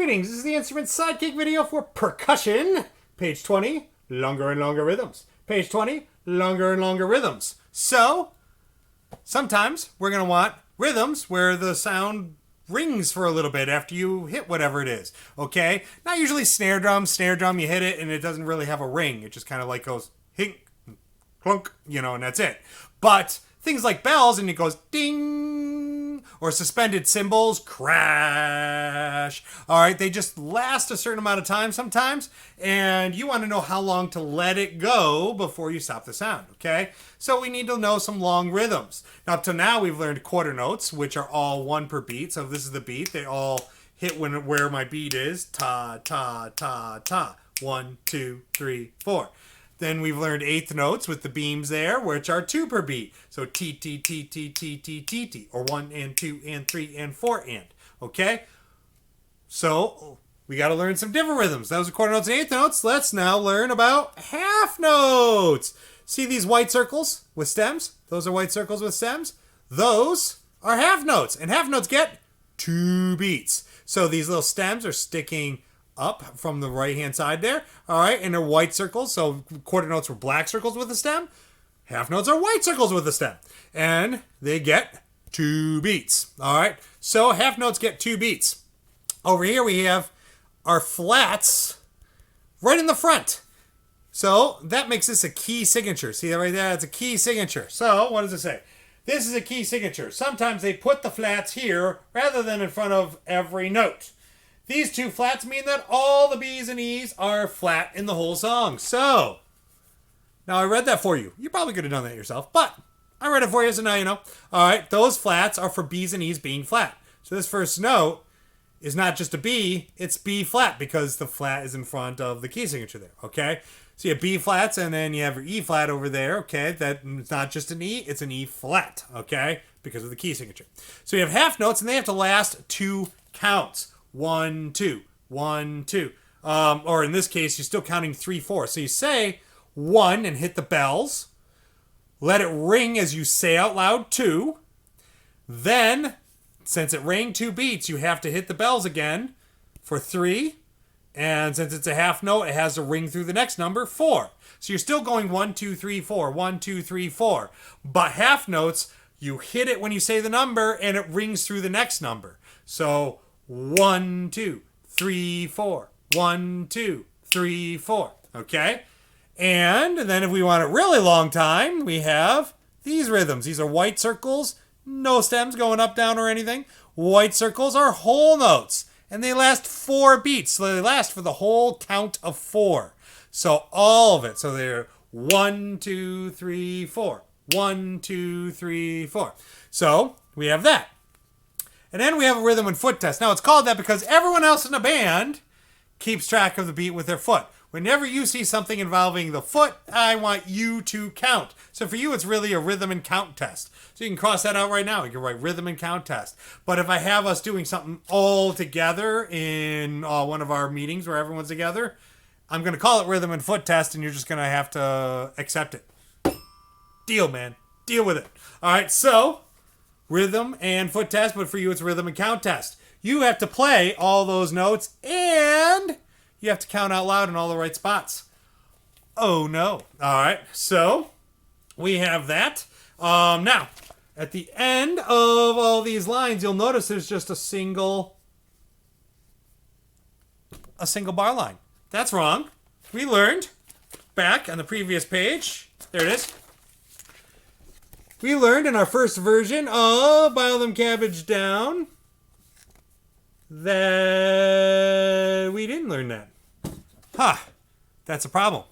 Greetings, this is the instrument sidekick video for percussion. Page 20, longer and longer rhythms. Page 20, longer and longer rhythms. So, sometimes we're going to want rhythms where the sound rings for a little bit after you hit whatever it is, okay? Not usually snare drum, you hit it and it doesn't really have a ring. It just kind of like goes hink, clunk, and that's it. But things like bells and it goes ding, or suspended cymbals, crash. All right, they just last a certain amount of time sometimes, and you want to know how long to let it go before you stop the sound, okay? So we need to know some long rhythms. Now, up to now, we've learned quarter notes, which are all one per beat. So if this is the beat, they all hit where my beat is. Ta, ta, ta, ta. 1, 2, 3, 4. Then we've learned eighth notes with the beams there, which are 2 per beat. So T, T, T, T, T, T, T, T, or 1 and 2 and 3 and 4 and. Okay? So we got to learn some different rhythms. Those are quarter notes and eighth notes. Let's now learn about half notes. See these white circles with stems? Those are white circles with stems. Those are half notes. And half notes get 2 beats. So these little stems are sticking up from the right hand side there, all right, and they're white circles. So quarter notes were black circles with a stem, half notes are white circles with a stem, and they get 2 beats. All right, so half notes get 2 beats. Over here we have our flats right in the front, so that makes this a key signature. See that right there? It's a key signature. So what does it say? This is a key signature. Sometimes they put the flats here rather than in front of every note. These 2 flats mean that all the B's and E's are flat in the whole song. So, now I read that for you. You probably could have done that yourself, but I read it for you, so now you know. All right, those flats are for B's and E's being flat. So this first note is not just a B, it's B flat because the flat is in front of the key signature there, okay? So you have B flats and then you have your E flat over there, okay? That's not just an E, it's an E flat, okay? Because of the key signature. So you have half notes and they have to last 2 counts. 1, 2, 1, 2. Or in this case, you're still counting 3, 4. So you say 1 and hit the bells. Let it ring as you say out loud 2. Then, since it rang 2 beats, you have to hit the bells again for 3. And since it's a half note, it has to ring through the next number, 4. So you're still going 1, 2, 3, 4, 1, 2, 3, 4. But half notes, you hit it when you say the number and it rings through the next number. So 1, 2, 3, 4. 1, 2, 3, 4. Okay? And then if we want a really long time, we have these rhythms. These are white circles, no stems going up, down, or anything. White circles are whole notes, and they last 4 beats. So they last for the whole count of 4. So all of it. So they're 1, 2, 3, 4. 1, 2, 3, 4. So we have that. And then we have a rhythm and foot test. Now, it's called that because everyone else in the band keeps track of the beat with their foot. Whenever you see something involving the foot, I want you to count. So for you, it's really a rhythm and count test. So you can cross that out right now. You can write rhythm and count test. But if I have us doing something all together in one of our meetings where everyone's together, I'm going to call it rhythm and foot test, and you're just going to have to accept it. Deal, man. Deal with it. All right, so rhythm and foot test, but for you it's rhythm and count test. You have to play all those notes and you have to count out loud in all the right spots. Oh no. All right, so we have that. Now, at the end of all these lines, you'll notice there's just a single bar line. That's wrong. We learned back on the previous page. There it is. We learned in our first version of Boil Them Cabbage Down that we didn't learn that. That's a problem.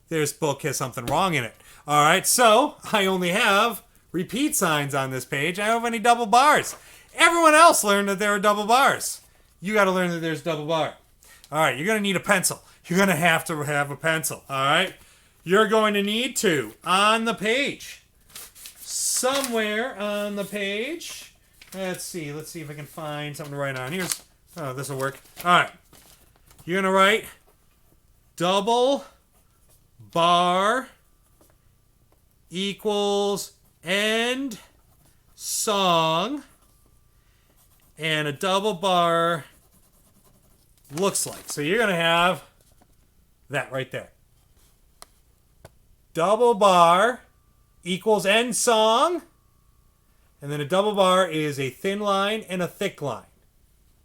This book has something wrong in it. All right, so I only have repeat signs on this page. I don't have any double bars. Everyone else learned that there are double bars. You got to learn that there's double bar. All right, you're going to need a pencil. You're going to have a pencil, all right? You're going to need to, on the page, somewhere on the page. Let's see if I can find something to write on. This will work. All right. You're going to write double bar equals end song, and a double bar looks like. So you're going to have that right there. Double bar equals end song. And then a double bar is a thin line and a thick line.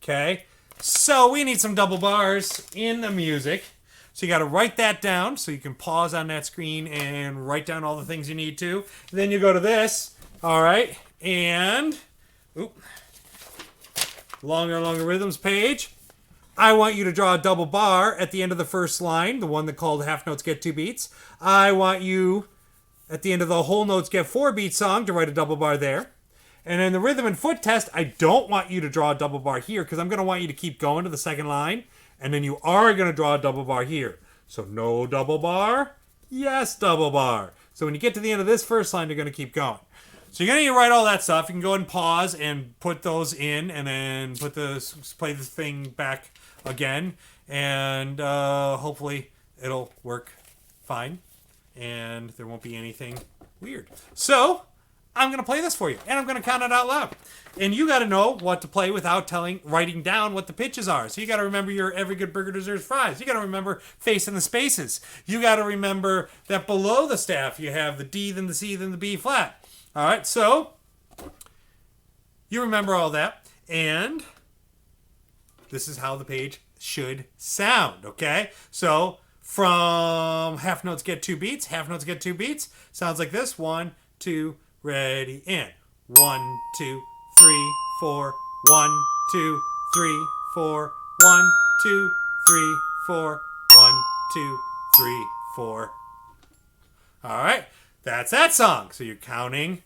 Okay? So we need some double bars in the music. So you got to write that down so you can pause on that screen and write down all the things you need to. Then you go to this. All right. And longer rhythms page. I want you to draw a double bar at the end of the first line, the one that called half notes get 2 beats. I want you at the end of the whole notes get 4 beat song to write a double bar there. And in the rhythm and foot test, I don't want you to draw a double bar here because I'm going to want you to keep going to the second line. And then you are going to draw a double bar here. So no double bar. Yes, double bar. So when you get to the end of this first line, you're going to keep going. So you're going to need to write all that stuff. You can go ahead and pause and put those in and then play this thing back again. And hopefully it'll work fine. And there won't be anything weird. So I'm going to play this for you. And I'm going to count it out loud. And you got to know what to play without writing down what the pitches are. So you got to remember your every good burger deserves fries. You got to remember facing the spaces. You got to remember that below the staff you have the D, then the C, then the B flat. All right, so you remember all that. And this is how the page should sound, okay? So from half notes get 2 beats, half notes get 2 beats. Sounds like this. 1, 2, ready, and 1, 2, 3, 4, 1, 2, 3, 4, 1, 2, 3, 4, 1, 2, 3, 4. All right, that's that song. So you're counting.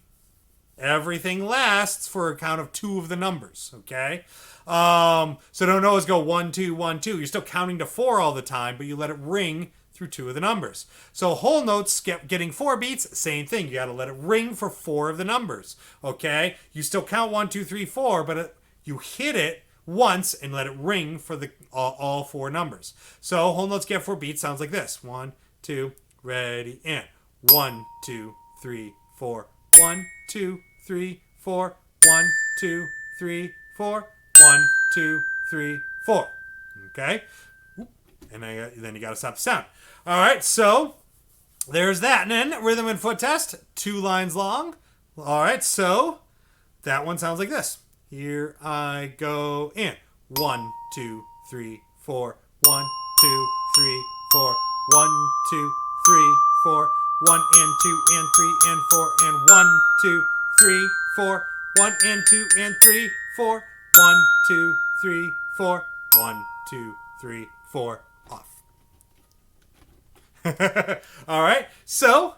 Everything lasts for a count of 2 of the numbers, okay? So don't always go 1, 2, 1, 2. You're still counting to 4 all the time, but you let it ring through 2 of the numbers. So whole notes getting 4 beats, same thing. You got to let it ring for 4 of the numbers, okay? You still count 1, 2, 3, 4, but you hit it once and let it ring for all 4 numbers. So whole notes get 4 beats sounds like this. 1, 2, ready, and 1, 2, 3, 4. 1, 2, 3, 4. 1, 2, 3, 4. 1, 2, 3, 4. Okay? And then you got to stop the sound. All right, so there's that. And then rhythm and foot test, 2 lines long. All right, so that one sounds like this. Here I go in. 1, 2, 3, 4. 1, 2, 3, 4. 1, 2, 3, 4. 1 and 2 and 3 and 4 and 1, 2, 3, 4. 1 and 2 and 3, 4. 1, 2, 3, 4. 1, 2, 3, 4. Off. All right. So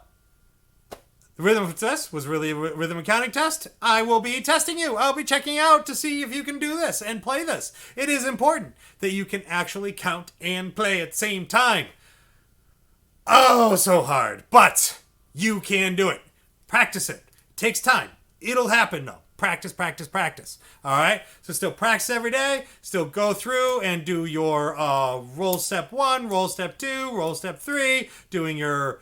the rhythm test was really a rhythm and counting test. I will be testing you. I'll be checking out to see if you can do this and play this. It is important that you can actually count and play at the same time. Oh, so hard. But you can do it. Practice it. Takes time. It'll happen though. Practice, practice, practice. All right? So still practice every day. Still go through and do your roll step 1, roll step 2, roll step 3, doing your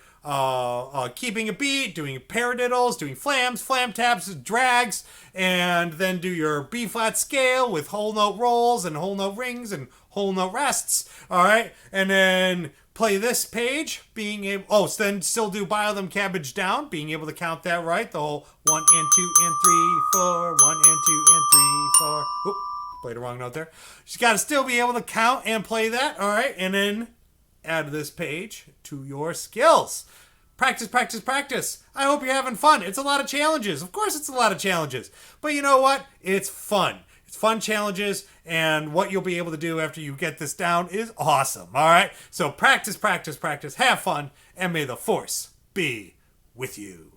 keeping a beat, doing paradiddles, doing flams, flam taps, drags, and then do your B flat scale with whole note rolls and whole note rings and whole note rests. All right? And then play this page, being able, so then still do Bio Them Cabbage Down, being able to count that right, the whole 1 and 2 and 3, 4, 1 and 2 and 3, 4. Oop, played the wrong note there. You got to still be able to count and play that, all right, and then add this page to your skills. Practice, practice, practice. I hope you're having fun. It's a lot of challenges. Of course it's a lot of challenges, but you know what? It's fun. It's fun challenges, and what you'll be able to do after you get this down is awesome, all right? So practice, practice, practice, have fun, and may the force be with you.